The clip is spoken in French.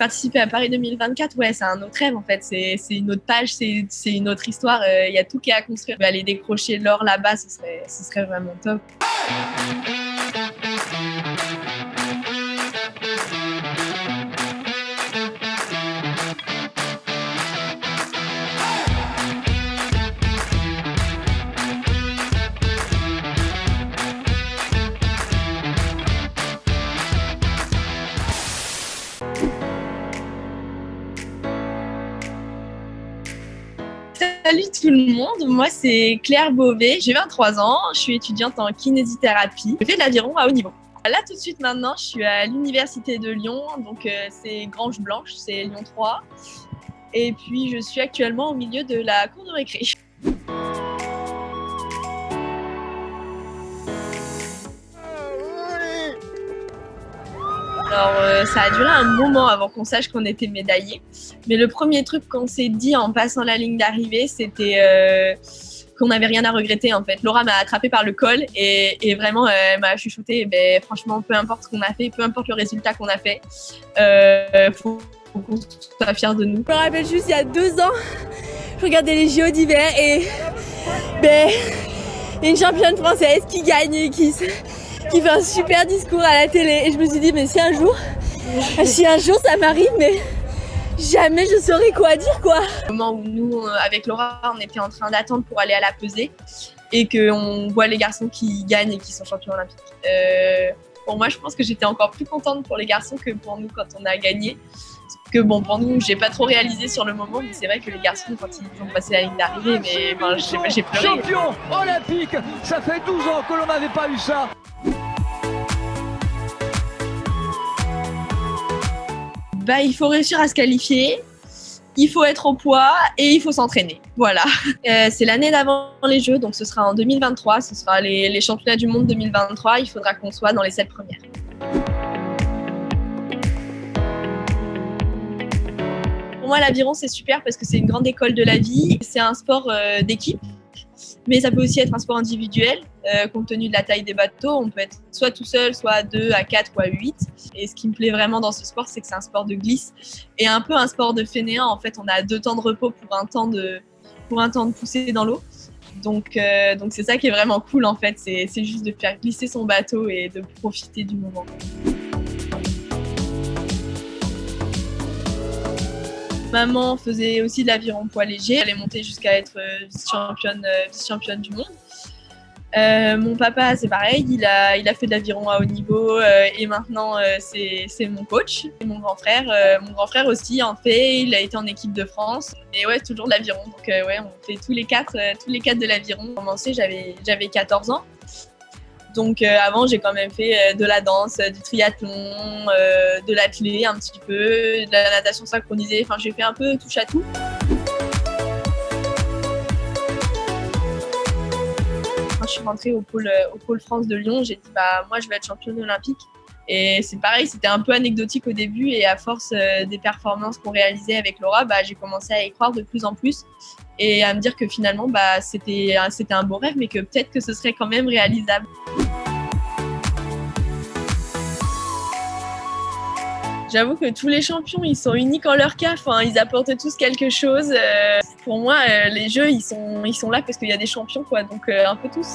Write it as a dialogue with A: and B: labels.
A: Participer à Paris 2024, ouais, c'est un autre rêve en fait. C'est une autre page, c'est une autre histoire. Il y a tout qui est à construire. Aller décrocher l'or là-bas, ce serait vraiment top. Salut tout le monde, moi c'est Claire Beauvais, j'ai 23 ans, je suis étudiante en kinésithérapie, je fais de l'aviron à haut niveau. Là tout de suite maintenant, je suis à l'université de Lyon, donc c'est Grange Blanche, c'est Lyon 3. Et puis je suis actuellement au milieu de la cour de récré. Alors, ça a duré un moment avant qu'on sache qu'on était médaillés. Mais le premier truc qu'on s'est dit en passant la ligne d'arrivée, c'était qu'on n'avait rien à regretter en fait. Laura m'a attrapée par le col et vraiment, elle m'a chuchoté. Franchement, peu importe ce qu'on a fait, peu importe le résultat qu'on a fait, faut qu'on soit fiers de nous.
B: Je me rappelle juste, il y a 2 ans, je regardais les JO d'hiver et il y a une championne française qui gagne et qui fait un super discours à la télé. Et je me suis dit, mais si un jour ça m'arrive, mais jamais je saurais quoi dire, quoi.
A: Au moment où nous, avec Laura, on était en train d'attendre pour aller à la pesée et qu'on voit les garçons qui gagnent et qui sont champions olympiques. Pour moi, je pense que j'étais encore plus contente pour les garçons que pour nous quand on a gagné. Parce que bon, pour nous, j'ai pas trop réalisé sur le moment, mais c'est vrai que les garçons, quand ils ont passé la ligne d'arrivée, j'ai pleuré.
C: Champion olympique, ça fait 12 ans que l'on n'avait pas eu ça.
A: Il faut réussir à se qualifier, il faut être au poids et il faut s'entraîner. Voilà. C'est l'année d'avant les Jeux, donc ce sera en 2023, ce sera les championnats du monde 2023. Il faudra qu'on soit dans les 7 premières. Pour moi, l'aviron, c'est super parce que c'est une grande école de la vie. C'est un sport d'équipe, mais ça peut aussi être un sport individuel. Compte tenu de la taille des bateaux, on peut être soit tout seul, soit à 2, à 4 ou à 8. Et ce qui me plaît vraiment dans ce sport, c'est que c'est un sport de glisse et un peu un sport de fainéant. En fait, on a 2 temps de repos pour un temps de pousser dans l'eau. Donc c'est ça qui est vraiment cool en fait. C'est juste de faire glisser son bateau et de profiter du moment. Maman faisait aussi de l'aviron poids léger. Elle est montée jusqu'à être vice-championne du monde. Mon papa, c'est pareil, il a fait de l'aviron à haut niveau et maintenant c'est mon coach. Et mon grand frère aussi en fait, il a été en équipe de France. Et ouais, toujours de l'aviron. Donc ouais, on fait tous les quatre de l'aviron. J'ai commencé, j'avais 14 ans. Donc avant, j'ai quand même fait de la danse, du triathlon, de l'athlé un petit peu, de la natation synchronisée. Enfin, j'ai fait un peu touche à tout. Quand je suis rentrée au pôle France de Lyon, j'ai dit moi je vais être championne olympique. Et c'est pareil, c'était un peu anecdotique au début et à force des performances qu'on réalisait avec Laura, j'ai commencé à y croire de plus en plus et à me dire que finalement c'était un beau rêve mais que peut-être que ce serait quand même réalisable. J'avoue que tous les champions, ils sont uniques en leur cas. Enfin, ils apportent tous quelque chose. Pour moi, les Jeux, ils sont là parce qu'il y a des champions, quoi. Donc, un peu tous.